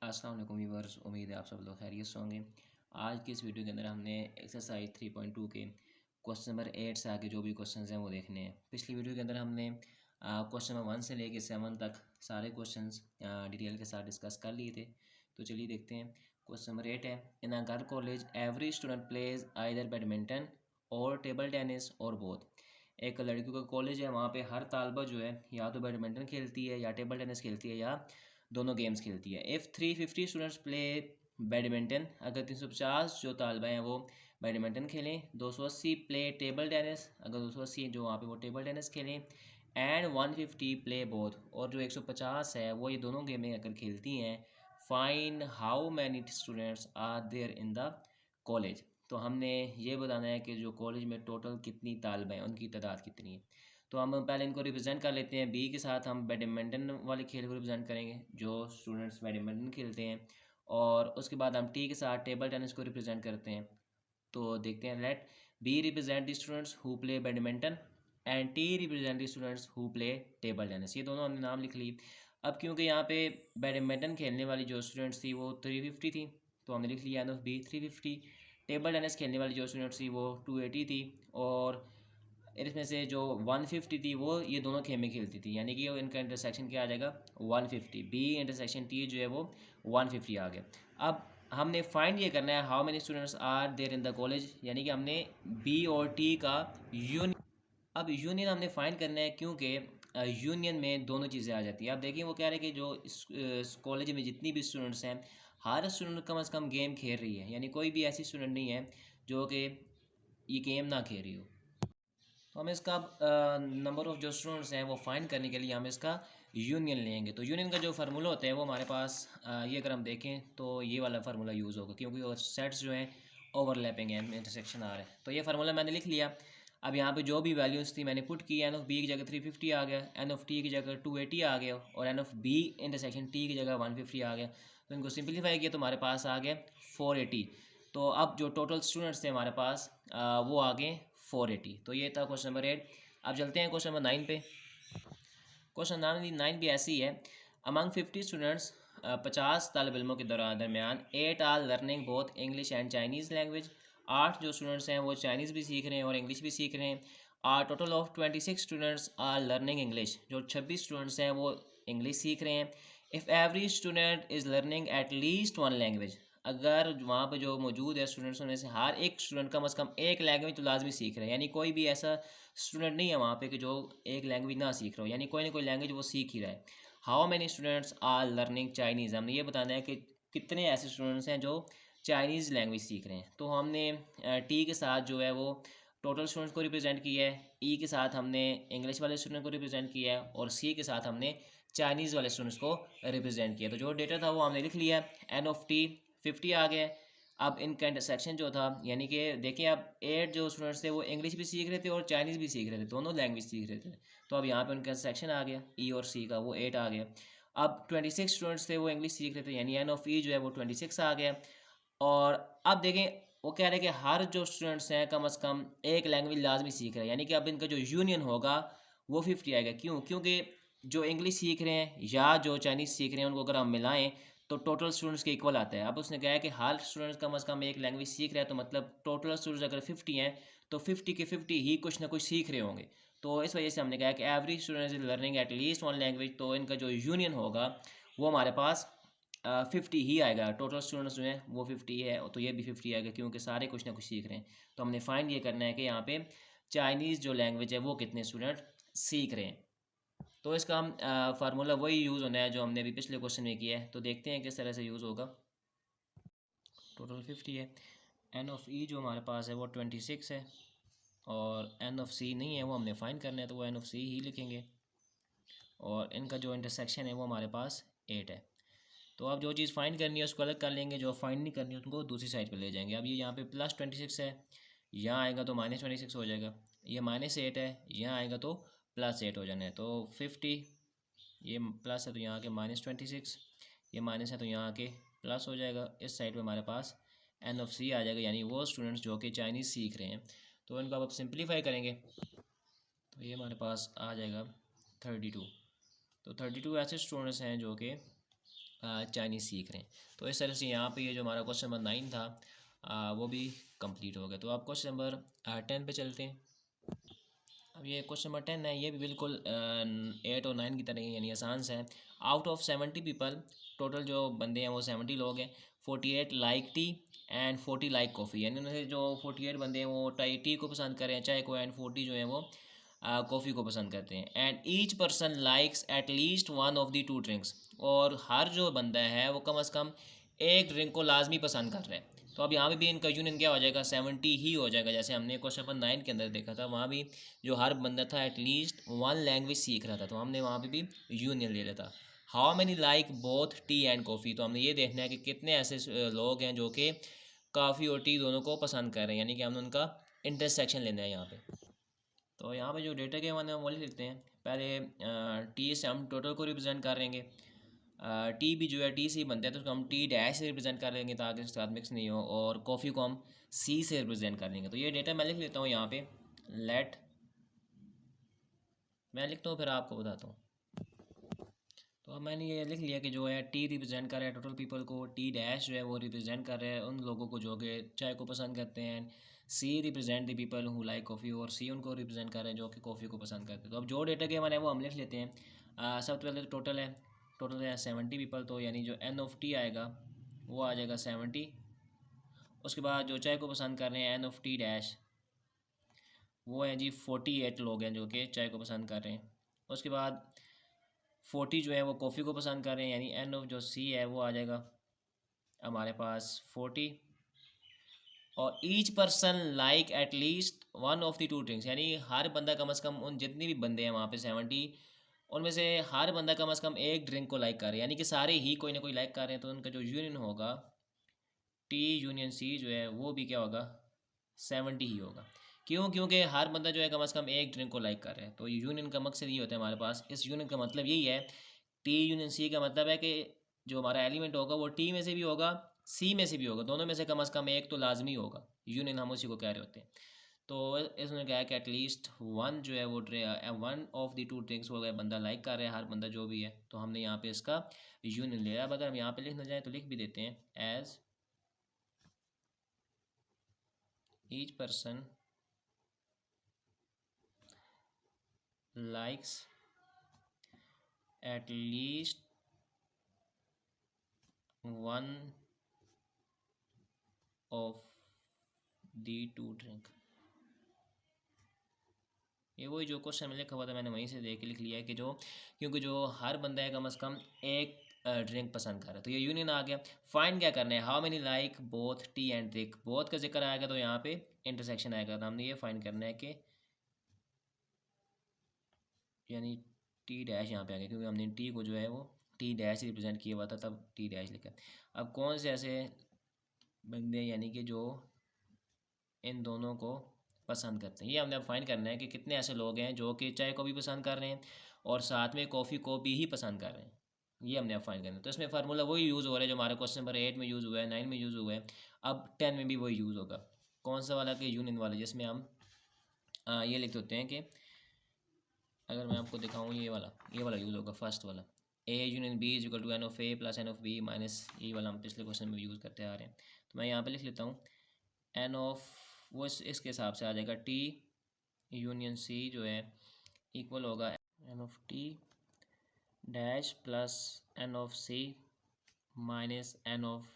अस्सलाम वालेकुम व्यूअर्स, उम्मीद है आप सब लोग खैरियत से होंगे। आज की इस वीडियो के अंदर हमने एक्सरसाइज 3.2 के क्वेश्चन नंबर 8 से आगे जो भी क्वेश्चंस हैं वो देखने हैं। पिछली वीडियो के अंदर हमने क्वेश्चन नंबर 1 से लेकर 7 तक सारे क्वेश्चंस डिटेल के साथ डिस्कस कर लिए थे। तो चलिए देखते हैं। क्वेश्चन नंबर 8 है, in a girl college every student plays either badminton और टेबल टेनिस और बोथ। एक लड़कियों का कॉलेज है, वहाँ पे हर तालबा जो है या तो बैडमिंटन खेलती है या टेबल टेनिस खेलती है या दोनों गेम्स खेलती है। इफ़ 350 स्टूडेंट्स प्ले बैडमिंटन, अगर 350 जो तालबा हैं वो बैडमिंटन खेलें, 280 प्ले टेबल टेनिस, अगर 280 जो वहाँ पे वो टेबल टेनिस खेलें, एंड 150 प्ले बोथ, और जो 150 है वो ये दोनों गेमें अगर खेलती हैं, find how many students are there in the college. तो हमने ये बताना है कि जो कॉलेज में टोटल कितनी तालबा हैं, उनकी तादाद कितनी है। तो हम पहले इनको रिप्रेजेंट कर लेते हैं। बी के साथ हम बैडमिंटन वाले खेल को रिप्रेजेंट करेंगे, जो स्टूडेंट्स बैडमिंटन खेलते हैं, और उसके बाद हम टी के साथ टेबल टेनिस को रिप्रेजेंट करते हैं। तो देखते हैं, let B represent the students who play badminton and T represent the students who play table tennis. ये दोनों हमने नाम लिख ली। अब क्योंकि यहाँ पे बैडमिंटन खेलने वाली जो स्टूडेंट्स थी वो 350 थी, तो हमने लिख लिया n of B 350। Table tennis खेलने वाली जो स्टूडेंट्स थी वो 280 थी, और इसमें से जो 150 थी वो ये दोनों खेमे खेलती थी, यानी कि इनका इंटरसेक्शन क्या आ जाएगा 150। बी इंटरसेक्शन टी जो है वो 150 आ गया। अब हमने फाइंड ये करना है how many students are there in the college, यानी कि हमने बी और टी का यूनियन, अब यूनियन हमने फाइंड करना है, क्योंकि यूनियन में दोनों चीज़ें आ जाती हैं। आप देखिए वो कह रहे हैं कि जो इस कॉलेज में जितनी भी स्टूडेंट्स हैं, हर स्टूडेंट कम से कम गेम खेल रही है, यानी कोई भी ऐसी स्टूडेंट नहीं है जो कि ये गेम ना खेल रही हो। तो हम इसका नंबर ऑफ़ जो स्टूडेंट्स हैं वो फाइंड करने के लिए हम इसका यूनियन लेंगे। तो यूनियन का जो फार्मूला होता है वो हमारे पास ये अगर हम देखें तो ये वाला फार्मूला यूज़ होगा, क्योंकि वो सेट्स जो हैं ओवरलैपिंग हैं, इंटरसेक्शन आ रहा है। तो ये फार्मूला मैंने लिख लिया। अब यहाँ पे जो भी वैल्यूज़ थी मैंने पुट की। एन ऑफ बी की जगह 350 आ गया, एन ऑफ टी की जगह 280 आ गया, और n of B intersection T की जगह 150 आ गया। तो इनको सिंपलीफाई किया तो हमारे पास आ गया 480। तो अब जो टोटल स्टूडेंट्स थे हमारे पास वो आ गए 480। तो ये था क्वेश्चन नंबर 8। अब चलते हैं क्वेश्चन नंबर 9 पे। क्वेश्चन नंबर 9 भी ऐसी है, अमंग 50 स्टूडेंट्स, 50 तालब इल्मों के दरमियान 8 are learning both English and Chinese language. 8 जो स्टूडेंट्स हैं वो चाइनीज़ भी सीख रहे हैं और इंग्लिश भी सीख रहे हैं। Total of 26 students are learning English, जो 26 स्टूडेंट्स हैं वो इंग्लिश सीख रहे हैं। If every student is learning at least one language, अगर वहाँ पे जो मौजूद है स्टूडेंट्स में से हर एक स्टूडेंट कम से कम एक लैंग्वेज तो लाजमी सीख रहे हैं, यानी कोई भी ऐसा स्टूडेंट नहीं है वहाँ पे कि जो एक लैंग्वेज ना सीख रहा हो, यानी कोई ना कोई लैंग्वेज वो सीख ही रहा है। How many students are learning Chinese, हमने ये बताना है कि कितने ऐसे स्टूडेंट्स हैं जो चाइनीज़ लैंग्वेज सीख रहे हैं। तो हमने टी के साथ जो है वो टोटल स्टूडेंट्स को रिप्रेजेंट किया है, ई के साथ हमने इंग्लिश वाले स्टूडेंट को रिप्रेजेंट किया है, और सी के साथ हमने चाइनीज़ वाले स्टूडेंट्स को रिप्रेजेंट किया। तो जो डेटा था वो हमने लिख लिया है। एन ऑफ टी 50 आ गया। अब इनका इंटरसेक्शन जो था, यानी कि देखिए अब 8 जो स्टूडेंट्स थे वो इंग्लिश भी सीख रहे थे और चाइनीज़ भी सीख रहे थे, दोनों लैंग्वेज सीख रहे थे। तो अब यहाँ पे उनका इंटरसेक्शन आ गया ई और सी का, वो 8 आ गया। अब 26 स्टूडेंट्स थे वो इंग्लिश सीख रहे थे, यानी एन ऑफ ई जो है वो 26 आ गया। और अब देखें वो कह रहे हैं कि हर जो स्टूडेंट्स हैं कम से कम एक लैंग्वेज लाजमी सीख रहे हैं, यानी कि अब इनका जो यूनियन होगा वो 50 आएगा। क्यों? क्योंकि जो इंग्लिश सीख रहे हैं या जो चाइनीज़ सीख रहे हैं उनको अगर हम मिलाएं तो टोटल स्टूडेंट्स के इक्वल आता है। अब उसने कहा है कि हर स्टूडेंट्स कम से कम एक लैंग्वेज सीख रहा है, तो मतलब टोटल स्टूडेंट्स अगर 50 हैं तो 50 के 50 ही कुछ ना कुछ सीख रहे होंगे। तो इस वजह से हमने कहा कि every student is learning at least one language, तो इनका जो यूनियन होगा वो हमारे पास 50 ही आएगा। टोटल स्टूडेंट्स जो हैं वो 50 है, तो ये भी 50 आएगा, क्योंकि सारे कुछ ना कुछ सीख रहे हैं। तो हमने फाइंड ये करना है कि यहाँ पे चाइनीज़ जो लैंग्वेज है वो कितने स्टूडेंट सीख रहे हैं। तो इसका हम फार्मूला वही यूज़ होना है जो हमने अभी पिछले क्वेश्चन में किया है। तो देखते हैं किस तरह से यूज़ होगा। टोटल 50 है, एन ऑफ ई जो हमारे पास है वो 26 है, और एन ऑफ सी नहीं है, वो हमने फाइंड करना है, तो वो एन ऑफ सी ही लिखेंगे, और इनका जो इंटरसेक्शन है वो हमारे पास 8 है। तो अब जो चीज़ फाइंड करनी है उसको अलग कर लेंगे, जो फाइंड नहीं करनी है उनको दूसरी साइड पर ले जाएंगे। अब ये यहाँ पे प्लस 26 है, यहाँ आएगा तो माइनस 26 हो जाएगा। ये माइनस 8 है, यहाँ आएगा तो प्लस 8 हो जाना है। तो 50, ये प्लस है तो यहाँ आके माइनस 26, ये माइनस है तो यहाँ आके प्लस हो जाएगा। इस साइड पे हमारे पास एन ऑफ सी आ जाएगा, यानी वो स्टूडेंट्स जो कि चाइनीज़ सीख रहे हैं। तो इनको अब सिंप्लीफाई करेंगे तो ये हमारे पास आ जाएगा 32। तो 32 ऐसे स्टूडेंट्स हैं जो कि चाइनीज़ सीख रहे हैं। तो इस तरह से यहाँ पे ये जो हमारा क्वेश्चन नंबर 9 था वो भी कंप्लीट हो गया। तो आप क्वेश्चन नंबर 10 पे चलते हैं। अब ये क्वेश्चन नंबर 10 है, ये भी बिल्कुल 8 और 9 की तरह ही, यानी आसान सा है। आउट ऑफ 70 पीपल, टोटल जो बंदे हैं वो 70 लोग हैं। 48 like T and 40 like coffee, यानी उनमें से जो 48 बंदे हैं वो टी को पसंद कर रहे हैं, चाय को, एंड 40 जो है वो कॉफ़ी को पसंद करते हैं। And each person likes eight least one of the two drinks, और हर जो बंदा है वो कम अज़ कम एक ड्रिंक को लाजमी पसंद कर रहा है। तो अब यहाँ पे भी इनका यूनियन क्या हो जाएगा, 70 ही हो जाएगा। जैसे हमने क्वेश्चन नंबर 9 के अंदर देखा था, वहाँ भी जो हर बंदा था एटलीस्ट वन लैंग्वेज सीख रहा था, तो हमने वहाँ पे भी यूनियन ले लिया था। How many like both T and coffee, तो हमने ये देखना है कि कितने ऐसे लोग हैं जो कि कॉफ़ी और टी दोनों को पसंद कर रहे हैं, यानी कि हमने उनका इंटरसेक्शन लेना है यहाँ पे। तो यहाँ पे जो डेटा के माने हम वो लिखते हैं। पहले टी से हम टोटल को रिप्रेजेंट कर लेंगे। टी भी जो है टी से बनता है, तो उसको हम टी डैश से रिप्रेजेंट कर लेंगे ताकि उसके साथ मिक्स नहीं हो, और कॉफ़ी को हम सी से रिप्रेजेंट कर लेंगे। तो ये डेटा मैं लिख लेता हूँ यहाँ पे। लेट, मैं लिखता हूँ फिर आपको बताता हूँ। तो अब मैंने ये लिख लिया कि जो है टी रिप्रेजेंट कर रहा है टोटल पीपल को, टी डैश जो है वो रिप्रेजेंट कर रहा है उन लोगों को जो कि चाय को पसंद करते हैं, C represent the people who like coffee, और सी उनको रिप्रेजेंट कर रहे हैं जो कि कॉफ़ी को पसंद करते हैं। तो अब जो डेटा के हमारे वो हम लिख लेते हैं। सबसे पहले तो टोटल है 70 पीपल, तो यानी जो एन ऑफ टी आएगा वो आ जाएगा 70। उसके बाद जो चाय को पसंद कर रहे हैं एन ऑफ टी डैश, वो है जी 48 लोग हैं जो कि चाय को पसंद कर रहे हैं। उसके बाद 40 जो है वो कॉफ़ी को पसंद कर रहे हैं, यानी एन ऑफ जो सी है वो आ जाएगा हमारे पास 40। और each person like eight least one of the two drinks, यानी हर बंदा कम अज़ कम, उन जितने भी बंदे हैं वहाँ पे 70, उनमें से हर बंदा कम अज़ कम एक ड्रिंक को लाइक कर रहे हैं, यानी कि सारे ही कोई ना कोई लाइक कर रहे हैं। तो उनका जो यूनियन होगा टी यूनियन सी जो है वो भी क्या होगा, 70 ही होगा। क्यों? क्योंकि हर बंदा जो है कम अज़ कम एक ड्रिंक को लाइक कर रहा है। तो यूनियन का मकसद ये होता है हमारे पास, इस यूनियन का मतलब यही है। टी यूनियन सी का मतलब है कि जो हमारा एलिमेंट होगा वो टी में से भी होगा, सी में से भी होगा, दोनों में से कम अज़ कम एक तो लाजमी होगा। यूनियन हम उसी को कह रहे होते हैं। तो इसमें क्या है कि एटलीस्ट वन जो है वो one of the two drinks हो गया बंदा लाइक कर रहा है, हर बंदा जो भी है। तो हमने यहाँ पे इसका यूनियन लिया। अब अगर हम यहाँ पे लिखना चाहें तो लिख भी देते हैं, as each person likes at least one of the two drink। ये वही जो क्वेश्चन में लिखा हुआ था मैंने वहीं से देख के लिख लिया है कि जो, क्योंकि जो हर बंदा है कम अज़ कम एक ड्रिंक पसंद कर रहा है। तो ये यूनियन आ गया। फाइंड क्या करना है, how many like both T and drink, both का जिक्र आएगा तो यहाँ पे इंटरसेक्शन आएगा। तो हमने ये फाइंड करना है कि यानी टी डैश यहाँ पे आ गया, क्योंकि हमने टी को जो है वो टी डैश रिप्रेजेंट किया हुआ था, तब टी डैश लिखा। अब कौन से ऐसे बंदे यानी कि जो इन दोनों को पसंद करते हैं, ये हमने अब फाइंड करना है कि कितने ऐसे लोग हैं जो कि चाय को भी पसंद कर रहे हैं और साथ में कॉफ़ी को भी ही पसंद कर रहे हैं। ये हमने अब फाइंड करना है। तो इसमें फार्मूला वही यूज़ हो रहा है जो हमारे क्वेश्चन नंबर 8 में यूज़ हुआ है, 9 में यूज़ हुआ है, अब 10 में भी वही यूज़ होगा। कौन सा वाला, कि यूनियन वाला, जिसमें हम ये लिख देते हैं कि अगर मैं आपको दिखाऊँ ये वाला यूज़ होगा, फर्स्ट वाला, A union B is equal to n of A plus n of B minus ये वाला हम पिछले क्वेश्चन में यूज़ करते आ रहे हैं। तो मैं यहाँ पे लिख लेता हूँ एन ऑफ, वो इसके हिसाब से आ जाएगा टी यूनियन सी जो है इक्वल होगा n of T dash plus n of C minus n of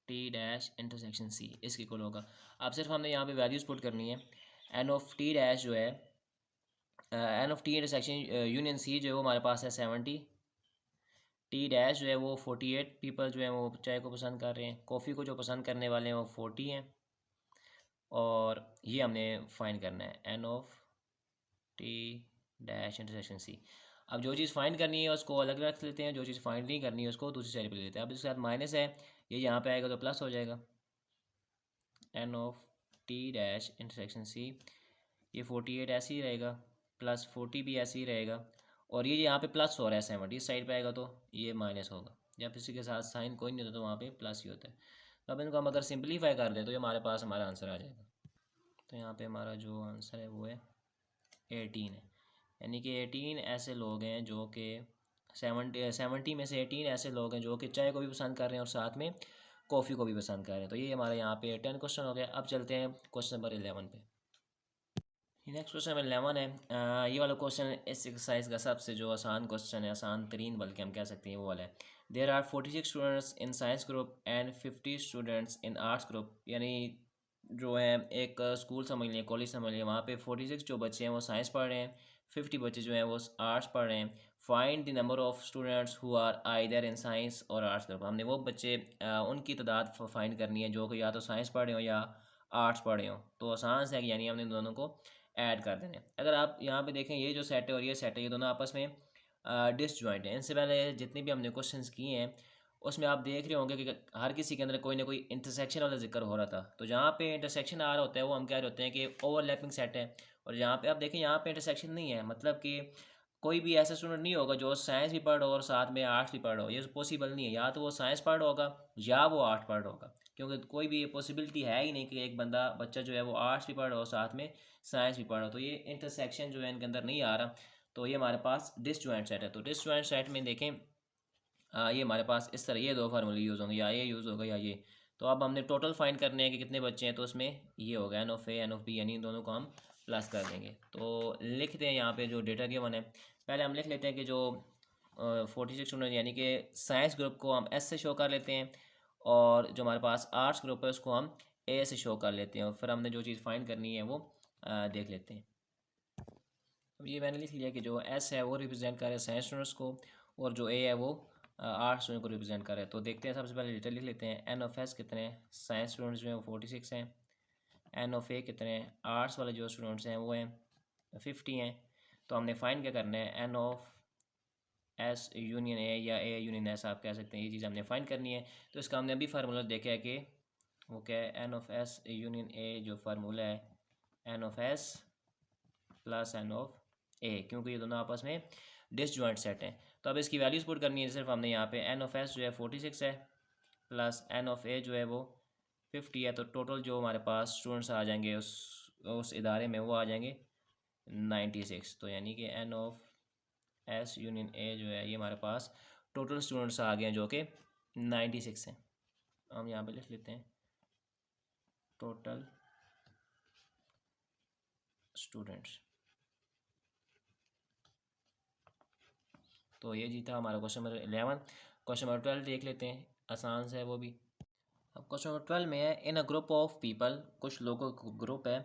T dash intersection C, इसके इक्वल होगा। अब सिर्फ हमने यहाँ पे वैल्यूज़ पुट करनी है। एन ऑफ टी डैश जो है n of T intersection union C जो है वो हमारे पास है 70, टी डैश जो है वो 48 पीपल जो है वो चाय को पसंद कर रहे हैं, कॉफ़ी को जो पसंद करने वाले हैं वो 40 हैं, और ये हमने फाइंड करना है n of T dash intersection C. अब जो चीज़ फाइंड करनी है उसको अलग रख लेते हैं, जो चीज़ फाइंड नहीं करनी है उसको दूसरी साइड पे ले लेते हैं। अब इसके साथ माइनस है, ये यहाँ पे आएगा तो प्लस हो जाएगा n of T dash intersection C, ये 48 ऐसे ही रहेगा, प्लस 40 भी ऐसे ही रहेगा, और ये यहाँ पे प्लस हो रहा है 70, इस साइड पे आएगा तो ये माइनस होगा। जब इसी के साथ साइन कोई नहीं होता तो वहाँ पे प्लस ही होता है। तो अब इनको हम अगर सिंपलीफाई कर दें तो ये हमारे पास हमारा आंसर आ जाएगा। तो यहाँ पे हमारा जो आंसर है वो है 18 है, यानी कि 18 ऐसे लोग हैं जो कि 70 में से 18 ऐसे लोग हैं जो कि चाय को भी पसंद कर रहे हैं और साथ में कॉफ़ी को भी पसंद कर रहे हैं। तो ये हमारे यहाँ पे 10 क्वेश्चन हो गए। अब चलते हैं क्वेश्चन नंबर 11 पे। नेक्स्ट क्वेश्चन नंबर 11 है। ये वाला क्वेश्चन इस एक्सरसाइज का सबसे जो आसान क्वेश्चन है, आसान तरीन बल्कि हम कह सकते हैं, वो वाला है। There are 46 students in science group and 50 students in arts group. यानी जो है एक स्कूल समझ लिया, कॉलेज समझ लिया, वहाँ पे 46 जो बच्चे हैं वो साइंस पढ़ रहे हैं, 50 बच्चे जो हैं वो आर्ट्स पढ़ रहे हैं। Find the number of students who are either in science और आर्ट्स ग्रुप। हमने वो बच्चे उनकी तादाद फाइंड करनी है जो कि या तो साइंस पढ़ रहे हो या आर्ट्स पढ़ रहे हो। तो आसान से है, यानी हमने दोनों को ऐड कर देने। अगर आप यहाँ पे देखें, ये जो सेट है और ये सेट है, ये दोनों आपस में डिसजॉइंट है। इनसे पहले जितने भी हमने क्वेश्चंस किए हैं उसमें आप देख रहे होंगे कि हर किसी के अंदर कोई ना कोई इंटरसेक्शन वाला जिक्र हो रहा था। तो जहाँ पे इंटरसेक्शन आ रहा होता है वो हम कह रहे होते हैं कि ओवरलैपिंग सेट है। और यहाँ पे आप देखें, यहाँ पे इंटरसेक्शन नहीं है, मतलब कि कोई भी ऐसा स्टूडेंट नहीं होगा जो साइंस भी पढ़ रहा हो और साथ में आर्ट्स भी पढ़ रहा हो। ये पॉसिबल नहीं है, या तो वो साइंस पढ़ रहा होगा या वो आर्ट्स पढ़ रहा होगा, क्योंकि कोई भी ये पॉसिबिलिटी है ही नहीं कि एक बच्चा जो है वो आर्ट्स भी पढ़ रहा हो साथ में साइंस भी पढ़ रहा हो। तो ये इंटरसेक्शन जो है इनके अंदर नहीं आ रहा। तो ये हमारे पास डिसजॉइंट सेट है। तो डिसजॉइंट सेट में देखें, ये हमारे पास इस तरह ये दो फार्मूले यूज़ होंगे, या ये यूज़ होगा या ये। तो अब हमने टोटल फाइंड करने हैं कि कितने बच्चे हैं। तो उसमें ये होगा n of A n of B, यानी इन दोनों को हम प्लस कर देंगे। तो लिखते हैं यहाँ पे जो डेटा गिवन है। पहले हम लिख लेते हैं कि जो 46 स्टूडेंट, यानी कि साइंस ग्रुप को हम एस से शो कर लेते हैं, और जो हमारे पास आर्ट्स ग्रुप है उसको हम ए से शो कर लेते हैं। और फिर हमने जो चीज़ फाइंड करनी है वो देख लेते हैं। अब ये मैंने लिख लिया कि जो एस है वो रिप्रेजेंट कर रहा है साइंस स्टूडेंट्स को, और जो ए है वो आर्ट्स स्टूडेंट को रिप्रेजेंट कर रहा है। तो देखते हैं, सबसे पहले डेटा लिख लेते हैं। एन ऑफ एस कितने हैं, साइंस स्टूडेंट्स जो हैं वो 46 हैं। एन ऑफ ए कितने हैं, आर्ट्स वाले जो स्टूडेंट्स हैं वो हैं 50 हैं। तो हमने फाइंड क्या करना है, n of S union A या ए यूनियन एस आप कह सकते हैं, ये चीज़ हमने फाइंड करनी है। तो इसका हमने अभी फार्मूला देखा है कि वो क्या है, n of S union A जो फार्मूला है, n of S plus n of A, क्योंकि ये दोनों आपस में डिसजॉइंट सेट हैं। तो अब इसकी वैल्यूज पुट करनी है। सिर्फ हमने यहाँ पे एन ऑफ एस जो है 46 है प्लस एन ऑफ ए जो है वो 50 है। तो टोटल जो हमारे पास स्टूडेंट्स आ जाएंगे उस इदारे में वो आ जाएंगे 96। तो यानी कि n of S union A जो है ये हमारे पास टोटल स्टूडेंट्स आ गए हैं जो कि 96 हैं। हम यहाँ पे लिख लेते हैं टोटल स्टूडेंट्स। तो ये जी था हमारा क्वेश्चन नंबर 11। क्वेश्चन नंबर 12 देख लेते हैं, आसान से है वो भी। अब क्वेश्चन नंबर 12 में है, in a group of people, कुछ लोगों का ग्रुप है,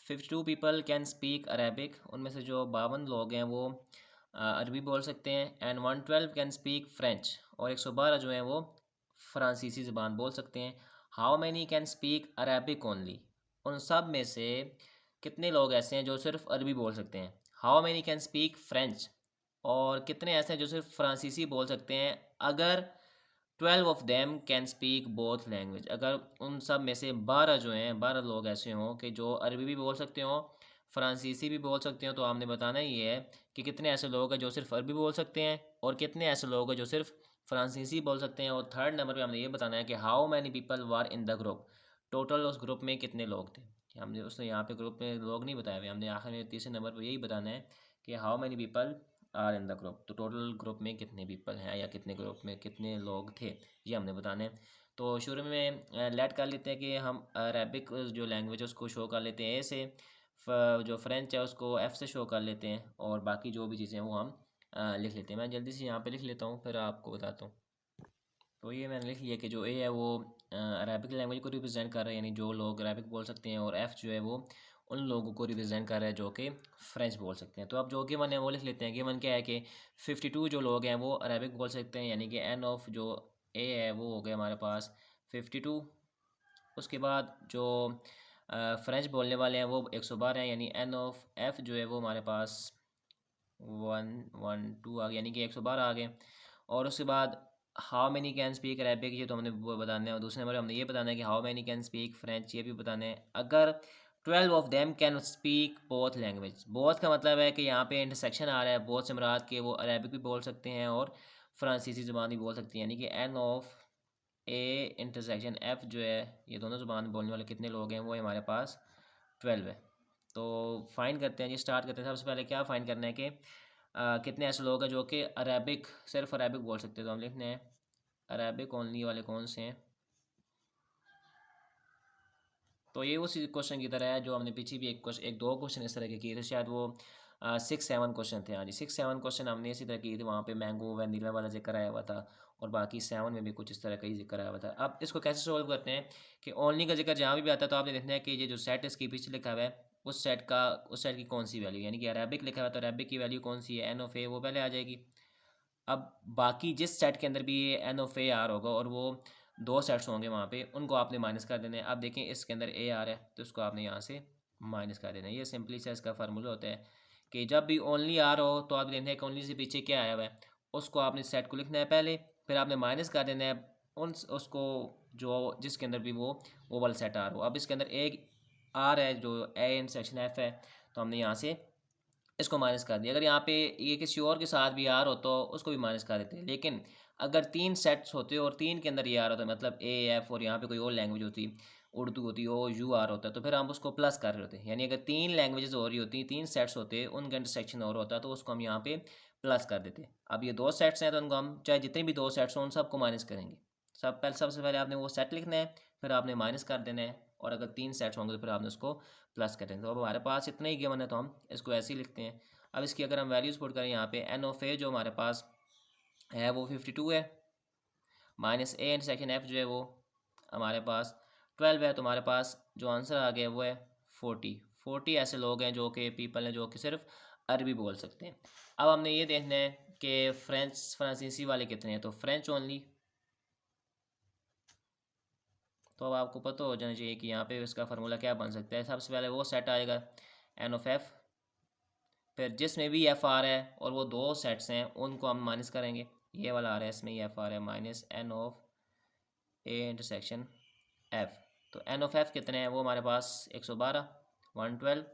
52 पीपल कैन स्पीक अरेबिक। उनमें से जो 52 लोग हैं वो अरबी बोल सकते हैं। एंड 112 कैन स्पीक फ्रेंच, और 112 जो हैं वो फ्रांसीसी ज़बान बोल सकते हैं। How many can speak Arabic only. उन सब में से कितने लोग ऐसे हैं जो सिर्फ अरबी बोल सकते हैं। How many can speak French, और कितने ऐसे हैं जो सिर्फ फ्रांसीसी बोल सकते हैं। अगर 12 of them can speak both language, अगर उन सब में से 12 जो हैं, 12 लोग ऐसे हों कि जो अरबी भी बोल सकते हों, फ्रांसीसी भी बोल सकते हो। तो हमने बताना ये है कि कितने ऐसे लोग हैं जो सिर्फ अरबी बोल सकते हैं और कितने ऐसे लोग हैं जो सिर्फ फ्रांसीसी बोल सकते हैं। और थर्ड नंबर पे हमने ये बताना है कि how many people were in the group, total उस ग्रुप में कितने लोग थे। हमने उसने यहाँ पे ग्रुप में लोग नहीं बताए हुए, हमने आखिर में तीसरे नंबर पर यही बताना है कि how many people are in the group, तो टोटल ग्रुप में कितने पीपल हैं या कितने ग्रुप में कितने लोग थे, ये हमने बताने हैं। तो शुरू में लेट कर लेते हैं कि हम अरेबिक जो लैंग्वेज है उसको शो कर लेते हैं ए से, जो फ्रेंच है उसको एफ़ से शो कर लेते हैं, और बाकी जो भी चीज़ें हैं वो हम लिख लेते हैं। मैं जल्दी से यहाँ पे लिख लेता हूँ फिर आपको बताता हूँ। तो ये मैंने लिख लिया कि जो ए है वो अरेबिक लैंग्वेज को रिप्रेजेंट कर रहा है, यानी जो लोग अरेबिक बोल सकते हैं, और एफ़ जो है वो उन लोगों को रिप्रेजेंट कर रहा है जो कि फ्रेंच बोल सकते हैं। तो अब जो गिवन है वो लिख लेते हैं। गिवन क्या है कि 52 जो लोग हैं वो अरेबिक बोल सकते हैं, यानी कि एन ऑफ जो ए है वो हो गया हमारे पास 52। उसके बाद जो फ्रेंच बोलने वाले हैं वो 112 हैं, यानी एन ऑफ एफ़ जो है वो हमारे पास 112 आ गए, यानी कि 112 आ गए। और उसके बाद how many can speak Arabic, ये तो हमने वो बताना है। और दूसरे नंबर हमने ये बताना है कि how many can speak French, ये भी बताना है। अगर 12 of them can speak both language, both का मतलब है कि यहाँ पे इंटरसेक्शन आ रहा है, बोथ से मुराद के वो अरेबिक भी बोल सकते हैं और फ्रांसीसी ज़बान भी बोल सकती हैं, यानी कि n of A intersection F जो है ये दोनों ज़ुबान बोलने वाले कितने लोग हैं वो हमारे पास 12 है। तो फाइंड करते हैं जी, स्टार्ट करते हैं। सबसे पहले क्या फाइंड करना है कि कितने ऐसे लोग हैं जो कि अरेबिक, सिर्फ अरेबिक बोल सकते हैं। तो हम लिखते हैं अरेबिक ओनली वाले कौन से हैं। तो ये उसी क्वेश्चन की तरह है जो हमने पीछे भी एक दो क्वेश्चन इस तरह के किए थे, शायद वो 6-7 क्वेश्चन थे। हाँ जी, 6-7 क्वेश्चन हमने इसी तरह किए थे। वहाँ पे मैंगो वनीला वाला जिक्र आया हुआ था और बाकी 7 में भी कुछ इस तरह का ही जिक्र आया हुआ था। अब इसको कैसे सोल्व करते हैं कि ओनली का जिक्र जहाँ भी आता है तो आपने देखना है कि ये जो सेट इसके पीछे लिखा हुआ है उस सेट की कौन सी वैल्यू, यानी कि अरेबिक लिखा हुआ है तो अरेबिक की वैल्यू कौन सी है, एन ऑफ ए, वो पहले आ जाएगी। अब बाकी जिस सेट के अंदर भी ये एन ऑफ ए आर होगा और वो दो सेट्स होंगे वहाँ पे, उनको आपने माइनस कर देना है। अब देखें इसके अंदर ए आर है तो उसको आपने यहाँ से माइनस कर देना है। ये सिंपली सा इसका फार्मूला होता है कि जब भी ओनली आर हो तो आप देखते हैं कि ओनली से पीछे क्या आया हुआ है, उसको आपने सेट को लिखना है पहले, फिर आपने माइनस कर देना है उसको जो जिसके अंदर भी वो वाला सेट आर हो। अब इसके अंदर एक आर है जो ए इंटरसेक्शन एफ है, तो हमने यहाँ से इसको माइनस कर दिया। अगर यहाँ पे ये किसी और के साथ भी आर हो तो उसको भी माइनस कर देते हैं। लेकिन अगर 3 सेट्स होते और 3 के अंदर ये आर होता है, मतलब ए एफ और यहाँ पे कोई और लैंग्वेज होती, उर्दू होती, ओ यू आर होता है, तो फिर हम उसको प्लस कर रहे होते हैं। यानी अगर 3 लैंग्वेजेस हो रही होती, 3 सेट्स होते, उनका इंटरसेक्शन और होता तो उसको हम यहाँ पे प्लस कर देते। अब ये 2 सेट्स हैं तो उनको हम चाहे जितने भी 2 सेट्स हों उन सबको माइनस करेंगे। सबसे पहले आपने वो सेट लिखना है, फिर आपने माइनस कर देना है, और अगर 3 सेट्स होंगे तो फिर आपने उसको प्लस कर देना। तो अब हमारे पास इतना ही गिवन है तो हम इसको ऐसे ही लिखते हैं। अब इसकी अगर हम वैल्यूज़ पुट करें यहाँ पे, एन ऑफ ए जो हमारे पास है वो 52 है, माइनस ए इंटरसेक्शन एफ जो है वो हमारे पास 12 है, तो हमारे पास जो आंसर आ गया वो है 40 ऐसे लोग हैं जो कि पीपल हैं जो कि सिर्फ अरबी बोल सकते हैं। अब हमने ये देखना है कि फ्रांसीसी वाले कितने हैं, तो फ्रेंच ओनली। तो अब आपको पता हो जाना चाहिए कि यहाँ पे इसका फार्मूला क्या बन सकता है। सबसे पहले वो सेट आएगा एन ऑफ एफ, फिर जिसमें भी एफ आ रहा है और वो 2 सेट्स हैं उनको हम माइनस करेंगे। ये वाला आ रहा है, इसमें ये एफ आ रहा है minus n of A intersection F. तो एन ऑफ एफ कितने हैं, वो हमारे पास 112 112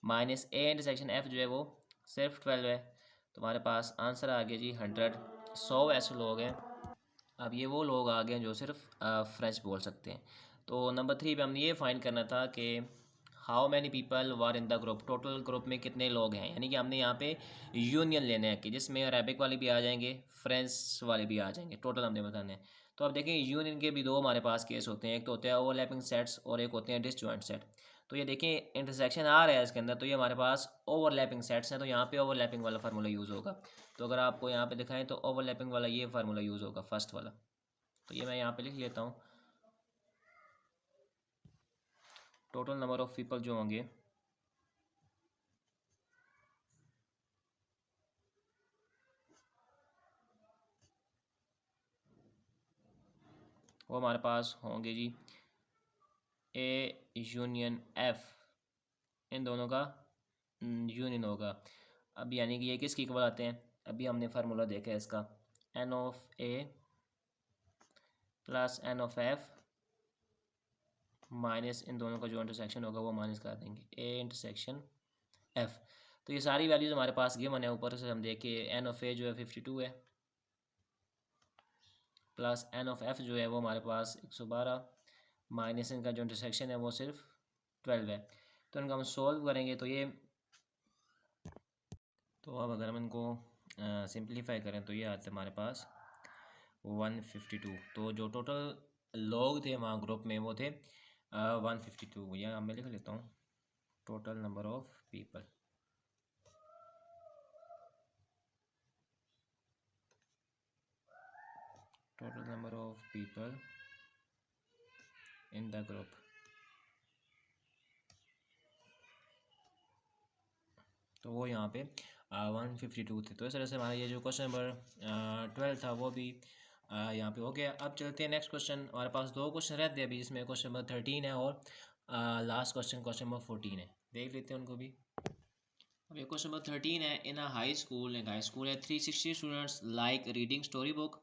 माइनस ए इंटरसेक्शन एफ जो है वो सिर्फ 12 है, तो हमारे पास आंसर आ गया जी 100 ऐसे लोग हैं। अब ये वो लोग आ गए हैं जो सिर्फ फ्रेंच बोल सकते हैं। तो नंबर 3 पे हमने ये फाइंड करना था कि how many people were in the group, total group में कितने लोग हैं। यानी कि हमने यहाँ पे यूनियन लेना है कि जिसमें अरेबिक वाले भी आ जाएंगे, फ्रेंच वाले भी आ जाएंगे, टोटल हमने बताना है। तो अब देखें यूनियन के भी 2 हमारे पास केस होते हैं, एक तो होता है ओवरलैपिंग सेट्स और एक होते हैं डिसजॉइंट सेट। तो ये देखें इंटरसेक्शन आ रहा है इसके अंदर, तो ये हमारे पास ओवरलैपिंग सेट्स हैं, तो यहाँ पे ओवरलैपिंग वाला फार्मूला यूज़ होगा। तो अगर आपको यहाँ पे दिखाएं तो ओवरलैपिंग वाला ये फार्मूला यूज़ होगा, फर्स्ट वाला। तो ये मैं यहाँ पे लिख लेता हूँ, टोटल नंबर ऑफ पीपल जो होंगे वो हमारे पास होंगे जी ए यूनियन एफ, इन दोनों का यूनियन होगा। अब यानी कि ये किसकी इक्वल आते हैं, अभी हमने फार्मूला देखा है इसका, n of A plus n of F minus इन दोनों का जो इंटरसेक्शन होगा वो माइनस कर देंगे ए इंटरसेक्शन एफ। तो ये सारी वैल्यूज हमारे पास गिवन है, ऊपर से हम देखिए एन ऑफ ए जो है 52 है, प्लस एन ऑफ एफ जो है वो हमारे पास 112 माइनस इनका जो इंटरसेक्शन है वो सिर्फ 12 है। तो इनको हम सोल्व करेंगे तो ये, तो अब अगर हम इनको सिंप्लीफाई करें तो ये आता है हमारे पास 152। तो जो टोटल लोग थे वहाँ ग्रुप में वो थे 152। या मैं लिख लेता हूँ total number of people, total number of people in the group. तो वो यहाँ पे 152 थे। तो इस तरह से हमारा ये जो क्वेश्चन नंबर 12 था वो भी यहाँ पे हो गया। अब चलते हैं नेक्स्ट क्वेश्चन, हमारे पास 2 क्वेश्चन रहते हैं अभी, जिसमें क्वेश्चन नंबर 13 है और लास्ट क्वेश्चन नंबर 14 है, देख लेते हैं उनको भी। अब ये क्वेश्चन नंबर 13 है, इन अ हाई स्कूल, एक हाई स्कूल है, 360 students like reading story book.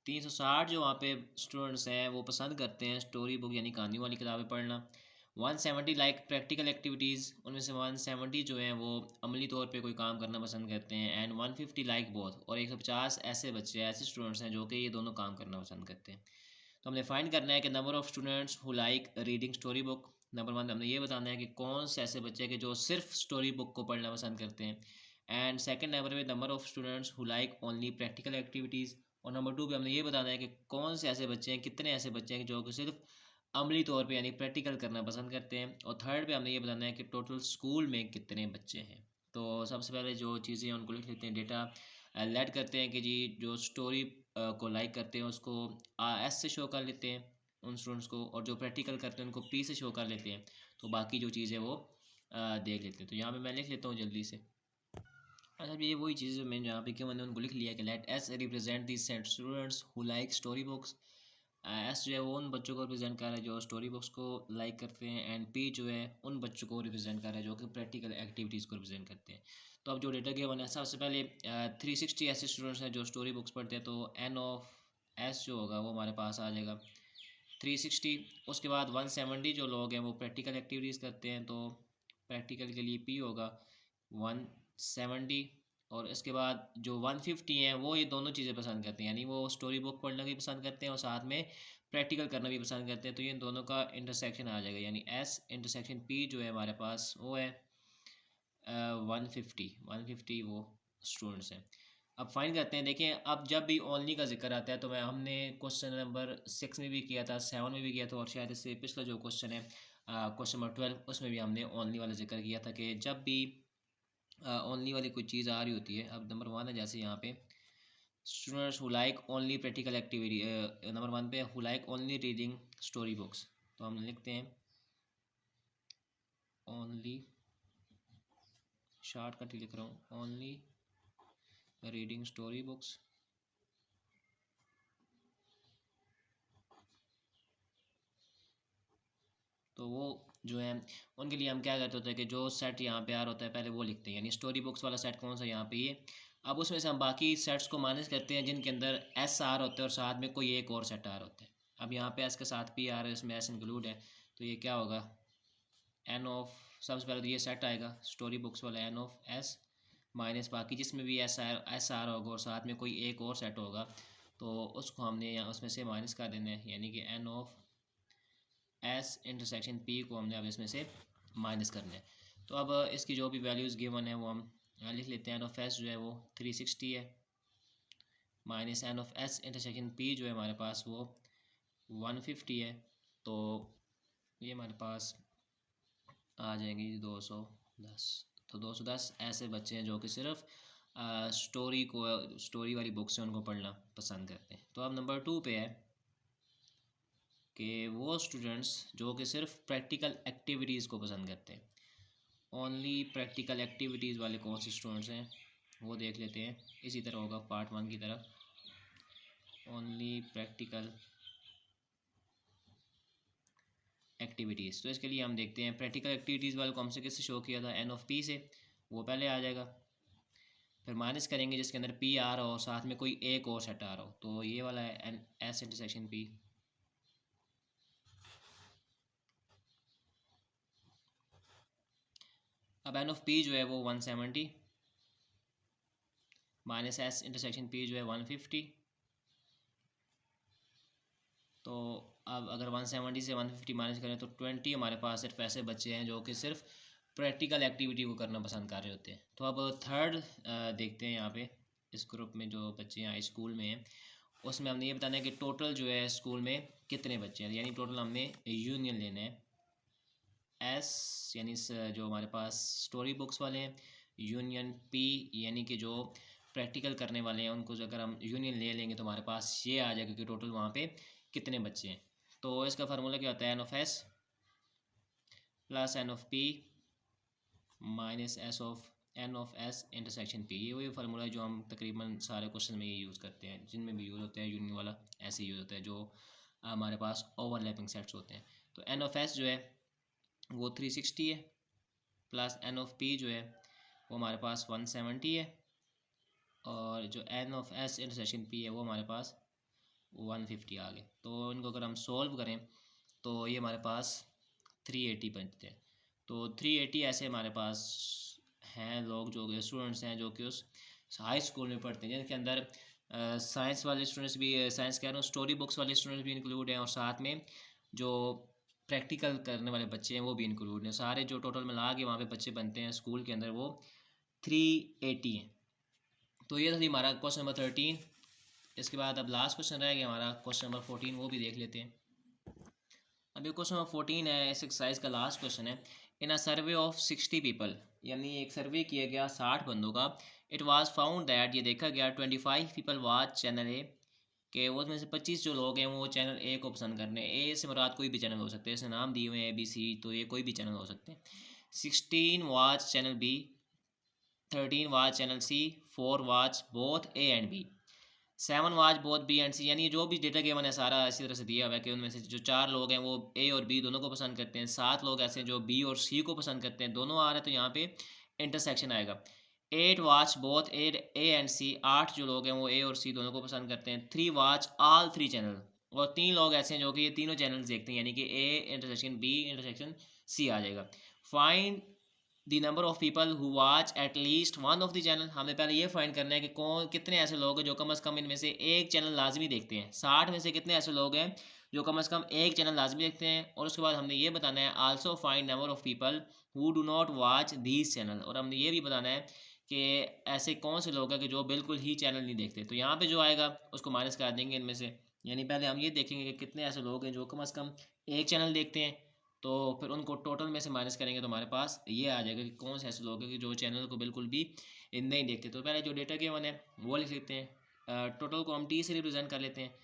360 जो वहाँ पे स्टूडेंट्स हैं वो पसंद करते हैं स्टोरी बुक यानी कहानी वाली किताबें पढ़ना। 170 लाइक प्रैक्टिकल एक्टिविटीज़, उनमें से 170 जो हैं वो अमली तौर पे कोई काम करना पसंद करते हैं। एंड 150 लाइक बोथ, और 150 ऐसे बच्चे ऐसे स्टूडेंट्स हैं जो कि ये दोनों काम करना पसंद करते हैं। तो हमने फाइंड करना है कि number of students who like reading story book. Number 1 हमने ये बताना है कि कौन से ऐसे बच्चे हैं कि जो सिर्फ स्टोरी बुक को पढ़ना पसंद करते हैं। एंड सेकंड नंबर पे number of students who like only practical activities. और नंबर 2 पे हमने ये बताना है कि कौन से ऐसे बच्चे हैं, कितने ऐसे बच्चे हैं जो कि सिर्फ अमली तौर पे यानी प्रैक्टिकल करना पसंद करते हैं। और थर्ड पे हमने ये बताना है कि टोटल स्कूल में कितने बच्चे हैं। तो सबसे पहले जो चीज़ें हैं उनको लिख लेते हैं। डेटा लेट करते हैं कि जी जो स्टोरी को लाइक करते हैं उसको एस से शो कर लेते हैं उन स्टूडेंट्स को, और जो प्रैक्टिकल करते हैं उनको पी से शो कर लेते हैं। तो बाकी जो चीज़ है वो देख लेते हैं। तो यहाँ पे मैं लिख लेता हूँ जल्दी से। अच्छा, ये वही चीज़ मैंने यहाँ पे क्यों मैंने उनको लिख लिया कि let S represent the set students who like story books. S जो है वो उन बच्चों को रिप्रेजेंट कर रहा है जो स्टोरी बुक्स को लाइक करते हैं, एंड पी जो है उन बच्चों को रिप्रेजेंट कर रहा है जो कि प्रैक्टिकल एक्टिविटीज़ को रिप्रेजेंट करते हैं। तो अब जो डेटा गिवन है, सबसे पहले 360 ऐसे स्टूडेंट्स हैं जो स्टोरी बुक्स पढ़ते हैं, तो एन ऑफ एस जो होगा वो हमारे पास आ जाएगा 360। उसके बाद 170 जो लोग हैं वो प्रैक्टिकल एक्टिविटीज़ करते हैं, तो प्रैक्टिकल के लिए पी होगा 170। और इसके बाद जो 150 हैं वो ये दोनों चीज़ें पसंद करते हैं, यानी वो स्टोरी बुक पढ़ना भी पसंद करते हैं और साथ में प्रैक्टिकल करना भी पसंद करते हैं। तो ये इन दोनों का इंटरसेक्शन आ जाएगा, यानी एस इंटरसेक्शन पी जो है हमारे पास वो है 150 वो स्टूडेंट्स हैं। अब फाइन करते हैं। देखिए, अब जब भी ओनली का जिक्र आता है तो हमने क्वेश्चन नंबर 6 में भी किया था, 7 में भी किया था, और शायद इससे पिछला जो क्वेश्चन है क्वेश्चन नंबर 12 उसमें भी हमने ओनली वाला जिक्र किया था कि जब भी ओनली वाली कोई चीज़ आ रही होती है। अब नंबर 1 है, जैसे यहाँ पे students who like only practical activity, number 1 पे who like only reading story books. तो हम लिखते हैं ओनली, शॉर्टकट ही लिख रहा हूँ, ओनली रीडिंग स्टोरी बुक्स। तो वो जो है उनके लिए हम क्या करते होते हैं कि जो सेट यहाँ पे आ रहा होता है पहले वो लिखते हैं, यानी स्टोरी बुक्स वाला सेट कौन सा यहाँ पे ये। अब उसमें से हम बाकी सेट्स को माइनस करते हैं जिनके अंदर एस आ रहा होता है और साथ में कोई एक और सेट आ रहा होता है। अब यहाँ पे एस के साथ पी आ रहा है, इसमें एस इंक्लूड है, तो ये क्या होगा एन ऑफ, सबसे पहले तो ये सेट आएगा स्टोरी बुक्स वाला एन ऑफ एस माइनस बाकी जिसमें भी एस आ रहा होगा और साथ में कोई एक और सेट होगा, तो उसको हमने यहाँ उसमें से माइनस कर देना है, यानी कि n of S intersection P को हमने अब इसमें से माइनस करना है। तो अब इसकी जो भी वैल्यूज़ गिवन है वो हम यहाँ लिख लेते हैं। एन ऑफ एस जो है वो 360 है, minus n of S intersection P जो है हमारे पास वो 150 है। तो ये हमारे पास आ जाएंगी 210। तो 210 ऐसे बच्चे हैं जो कि सिर्फ स्टोरी वाली बुक से उनको पढ़ना पसंद करते हैं। तो अब नंबर 2 पे है कि वो स्टूडेंट्स जो कि सिर्फ प्रैक्टिकल एक्टिविटीज़ को पसंद करते हैं। ओनली प्रैक्टिकल एक्टिविटीज़ वाले कौन से स्टूडेंट्स हैं वो देख लेते हैं। इसी तरह होगा पार्ट 1 की तरह, ओनली प्रैक्टिकल एक्टिविटीज़। तो इसके लिए हम देखते हैं प्रैक्टिकल एक्टिविटीज़ वाले को हमसे किससे शो किया था, एन ऑफ पी से, वो पहले आ जाएगा। फिर माइनस करेंगे जिसके अंदर पी आ रहा हो साथ में कोई एक और सेट आ रहा हो, तो ये वाला है एन एस इंटरसेक्शन पी। अब एन ऑफ पी जो है वो 170 माइनस एस इंटरसेक्शन पी जो है 150। तो अब अगर 170 से 150 माइनस करें तो 20 हमारे पास सिर्फ ऐसे बच्चे हैं जो कि सिर्फ प्रैक्टिकल एक्टिविटी को करना पसंद कर रहे होते हैं। तो अब थर्ड देखते हैं यहाँ पे इस ग्रुप में जो बच्चे यहाँ स्कूल में हैं उसमें हमने ये बताना है कि टोटल जो है स्कूल में कितने बच्चे हैं, यानी टोटल हमने यूनियन लेना है एस, यानी जो हमारे पास स्टोरी बुक्स वाले हैं, यूनियन पी यानी कि जो प्रैक्टिकल करने वाले हैं उनको अगर हम यूनियन ले लेंगे तो हमारे पास ये आ जाएगा कि टोटल वहाँ पे कितने बच्चे हैं। तो इसका फार्मूला क्या होता है, n of S plus n of P minus n of S intersection P. ये वही फार्मूला है जो हम तकरीबन सारे क्वेश्चन में ये यूज़ करते हैं, जिनमें भी यूज़ होता है यूनियन वाला ऐसे यूज़ होता है जो हमारे पास ओवरलैपिंग सेट्स होते हैं। तो एन ऑफ एस जो है वो 360 है, प्लस एन ऑफ पी जो है वो हमारे पास 170 है, और जो n of S intersection P है वो हमारे पास 150 आ गए। तो इनको अगर हम सॉल्व करें तो ये हमारे पास 380 बनते हैं। तो 380 ऐसे हमारे पास हैं लोग जो स्टूडेंट्स हैं जो कि उस हाई स्कूल में पढ़ते हैं, जिनके अंदर साइंस वाले स्टूडेंट्स भी, साइंस कह रहा हूँ, स्टोरी बुक्स वाले स्टूडेंट्स भी इंक्लूड हैं, और साथ में जो प्रैक्टिकल करने वाले बच्चे हैं वो भी इंक्लूड हैं। सारे जो टोटल मिला के वहाँ पे बच्चे बनते हैं स्कूल के अंदर वो 380 हैं। तो ये था हमारा क्वेश्चन नंबर 13। इसके बाद अब लास्ट क्वेश्चन रह गया हमारा क्वेश्चन नंबर 14, वो भी देख लेते हैं। अभी क्वेश्चन नंबर 14 है, इस एक्सरसाइज का लास्ट क्वेश्चन है। In a survey of 60 people, यानी एक सर्वे किया गया 60 बंदों का। इट वाज फाउंड दैट, ये देखा गया 25 पीपल वॉच चैनल ए, कि वो उसमें से 25 जो लोग हैं वो चैनल ए को पसंद करने। ए से मुराद कोई भी चैनल हो सकते हैं, इसमें नाम दिए हुए हैं ABC, तो ये कोई भी चैनल हो सकते हैं। 16 watch channel B, 13 watch channel C, 4 watch both A and B, 7 watch both B and C. यानी जो भी डेटा गिवन है सारा इसी तरह से दिया हुआ है कि उनमें से जो 4 लोग हैं वो ए और बी दोनों को पसंद करते हैं, 7 लोग ऐसे हैं जो बी और सी को पसंद करते हैं, दोनों आ रहे हैं, तो यहाँ पे इंटरसेक्शन आएगा। 8 वॉच बोथ ए एंड सी, 8 जो लोग हैं वो ए और सी दोनों को पसंद करते हैं। 3 वॉच ऑल 3 चैनल, और 3 लोग ऐसे हैं जो कि ये तीनों चैनल्स देखते हैं, यानी कि A intersection B intersection C आ जाएगा। Find the number of people who watch at least one of the channel. हमें पहले ये फाइंड करना है कि कौन कितने ऐसे लोग हैं जो कम से कम इनमें से एक चैनल लाजमी देखते हैं। 60 में से कितने ऐसे लोग हैं जो कम से कम एक चैनल लाजमी देखते हैं। और उसके बाद हमने ये बताना है also find number of people who do not watch these channel, और हमने ये भी बताना है कि ऐसे कौन से लोग हैं कि जो बिल्कुल ही चैनल नहीं देखते। तो यहाँ पे जो आएगा उसको माइनस कर देंगे इनमें से, यानी पहले हम ये देखेंगे कि कितने ऐसे लोग हैं जो कम से कम एक चैनल देखते हैं, तो फिर उनको टोटल में से माइनस करेंगे तो हमारे पास ये आ जाएगा कि कौन से ऐसे लोग हैं कि जो चैनल को बिल्कुल भी नहीं देखते। तो पहले जो डेटा गिवन है वो लिख लेते हैं। टोटल को हम टी से रिप्रेजेंट कर लेते हैं।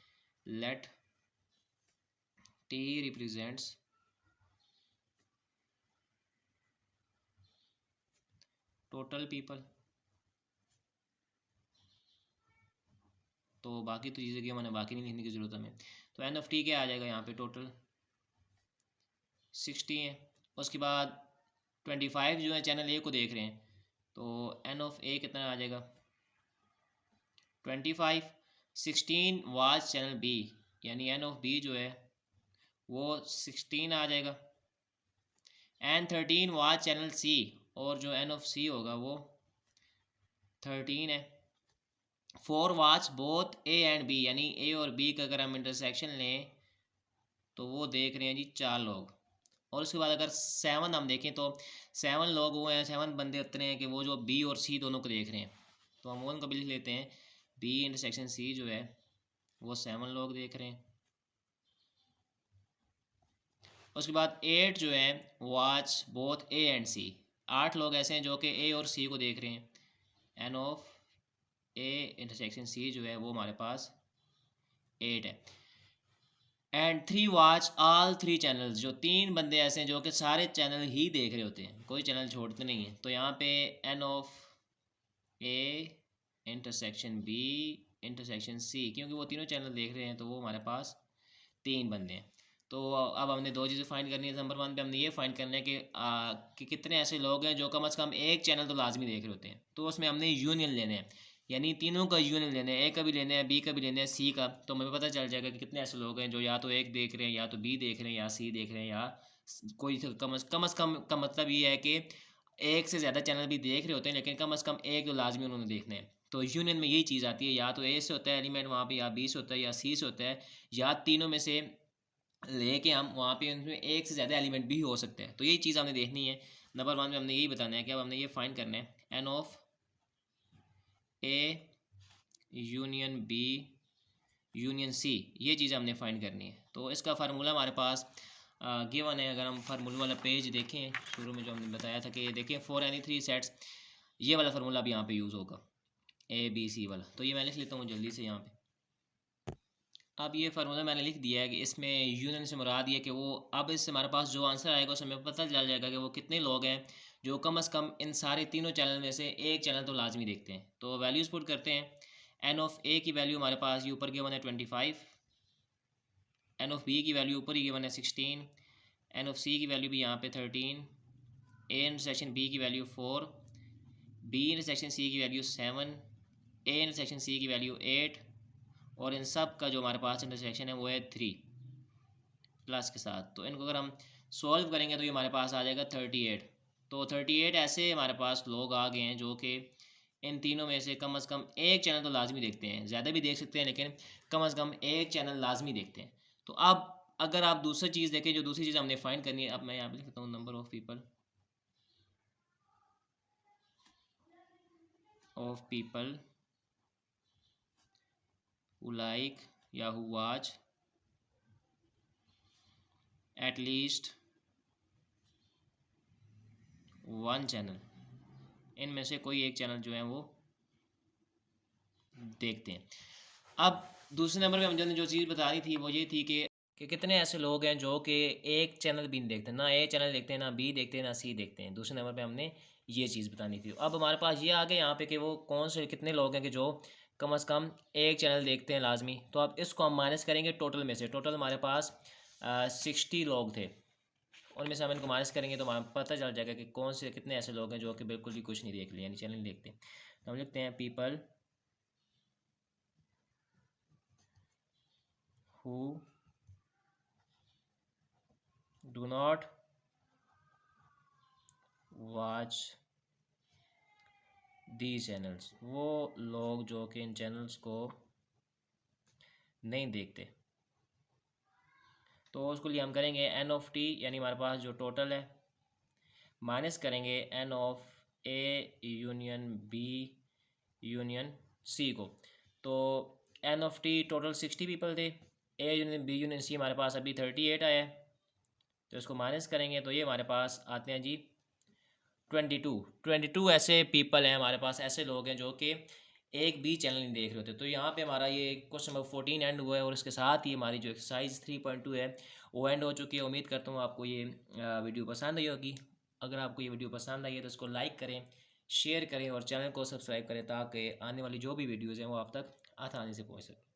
Let T represents total people, तो बाकी तो चीज़ें गिवन है, बाकी नहीं लिखने की ज़रूरत हमें। तो एन ऑफ टी क्या आ जाएगा यहाँ पे, टोटल 60 है। उसके बाद 25 जो है चैनल ए को देख रहे हैं, तो एन ऑफ ए कितना आ जाएगा 25। 16 वाज चैनल बी, यानी एन ऑफ बी जो है वो 16 आ जाएगा। एन 13 वाज चैनल सी, और जो एन ऑफ सी होगा वो 13 है। 4 watch both A and B, यानी ए और बी का अगर हम इंटरसेक्शन लें तो वो देख रहे हैं जी 4 लोग। और उसके बाद अगर 7 हम देखें तो 7 लोग हुए हैं, 7 बंदे उतरे हैं कि वो जो बी और सी दोनों को देख रहे हैं, तो हम उनको भी लिख लेते हैं। बी इंटरसेक्शन सी जो है वो 7 लोग देख रहे हैं। उसके बाद 8 जो है वॉच बोथ ए एंड सी, 8 लोग ऐसे हैं जो कि ए और सी को देख रहे हैं। N of A intersection C जो है वो हमारे पास 8 है। एंड 3 वॉच ऑल 3 चैनल्स, जो 3 बंदे ऐसे हैं जो कि सारे चैनल ही देख रहे होते हैं, कोई चैनल छोड़ते नहीं हैं। तो यहाँ पे n of A intersection B intersection C, क्योंकि वो तीनों चैनल देख रहे हैं तो वो हमारे पास 3 बंदे हैं। तो अब हमने 2 चीज़ें फाइंड करनी है। नंबर 1 पे हमने ये फाइंड करना है कि कितने ऐसे लोग हैं जो कम से कम एक चैनल तो लाजमी देख रहे होते हैं। तो उसमें हमने यूनियन लेने हैं, यानी तीनों का यूनियन लेना है, ए का भी लेना है, बी का भी लेना है, सी का। तो हमें पता चल जाएगा कि कितने ऐसे लोग हैं जो या तो एक देख रहे हैं, या तो बी देख रहे हैं, या सी देख रहे हैं, या कोई कम से कम का मतलब ये है कि एक से ज़्यादा चैनल भी देख रहे होते हैं, लेकिन कम से कम एक तो लाजमी उन्होंने देखना है। तो यूनियन में यही चीज़ आती है, या तो ए से होता है एलिमेंट वहाँ पे, या बी से होता है, या सी से होता है, या तीनों में से लेके हम वहाँ पे उनमें एक से ज़्यादा एलिमेंट भी हो सकते हैं। तो यही चीज़ हमने देखनी है। नंबर 1 में हमने यही बताना है कि अब हमने ये फाइंड करना है n of A union B union C, ये चीज़ हमने फाइंड करनी है। तो इसका फार्मूला हमारे पास गिवन है। अगर हम फार्मूला वाला पेज देखें, शुरू में जो हमने बताया था कि देखें फॉर एनी 3 सेट्स, ये वाला फार्मूला भी यहाँ पे यूज़ होगा, ए बी सी वाला। तो ये मैं लिख लेता हूँ जल्दी से यहाँ पे। अब ये फार्मूला मैंने लिख दिया है कि इसमें यूनियन से मुराद ये कि वो, अब इससे हमारे पास जो आंसर आएगा उसमें हमें पता चल जाएगा कि वो कितने लोग हैं जो कम से कम इन सारे तीनों चैनल में से एक चैनल तो लाजमी देखते हैं। तो वैल्यूज़ पुट करते हैं। एन ऑफ ए की वैल्यू हमारे पास ये ऊपर गिवन है 25, एन ऑफ बी की वैल्यू ऊपर ही गिवन है 16, एन ऑफ सी की वैल्यू भी यहाँ पे 13, ए इंटरसेक्शन बी की वैल्यू 4, बी इंटरसेक्शन सी की वैल्यू 7, ए इंटरसेक्शन सी की वैल्यू 8, और इन सब का जो हमारे पास इंटरसेक्शन है वो है 3 प्लस के साथ। तो इनको अगर हम सॉल्व करेंगे तो ये हमारे पास आ जाएगा 38। तो 38 ऐसे हमारे पास लोग आ गए हैं जो कि इन तीनों में से कम एक चैनल तो लाजमी देखते हैं, ज़्यादा भी देख सकते हैं लेकिन कम से कम एक चैनल लाजमी देखते हैं। तो अब अगर आप दूसरी चीज़ देखें, जो दूसरी चीज़ हमने फाइंड करनी है, अब मैं यहाँ पे लिखता हूँ number of people of people who like या who watch at least one channel, इनमें से कोई एक चैनल जो है वो देखते हैं। अब दूसरे नंबर पे हमने जो चीज़ बता रही थी वो ये थी कि कितने ऐसे लोग हैं जो कि एक चैनल भी नहीं देखते, ना ए चैनल देखते हैं, ना बी देखते हैं, ना सी देखते हैं। दूसरे नंबर पे हमने ये चीज़ बतानी थी। अब हमारे पास ये आ गया यहाँ पे कि वो कौन से कितने लोग हैं कि जो कम अज़ कम एक चैनल देखते हैं लाजमी। तो अब इसको हम माइनस करेंगे टोटल में से। टोटल हमारे पास 60 लोग थे, उनमें से हम इनको माइनस करेंगे तो हमें पता चल जाएगा कि कौन से कितने ऐसे लोग हैं जो कि बिल्कुल भी कुछ नहीं देख लिए, यानी चैनल नहीं देखते। तो हम लिखते हैं people who do not watch these channels, वो लोग जो कि इन चैनल्स को नहीं देखते। तो उसके लिए हम करेंगे एन ऑफ टी, यानी हमारे पास जो टोटल है, माइनस करेंगे n of A union B union C को। तो n of T total 60 people थे, A union B union C हमारे पास अभी 38 आया है। तो इसको माइनस करेंगे तो ये हमारे पास आते हैं जी 22 ऐसे पीपल हैं हमारे पास, ऐसे लोग हैं जो कि एक भी चैनल नहीं देख रहे होते। तो यहाँ पे हमारा ये क्वेश्चन नंबर 14 एंड हुआ है और इसके साथ ही हमारी जो एक्सरसाइज 3.2 है वो एंड हो चुकी है। उम्मीद करता हूँ आपको ये वीडियो पसंद आई होगी। अगर आपको ये वीडियो पसंद आई है तो इसको लाइक करें, शेयर करें और चैनल को सब्सक्राइब करें ताकि आने वाली जो भी वीडियोज़ हैं वो आप तक आसानी से पहुँच सकें।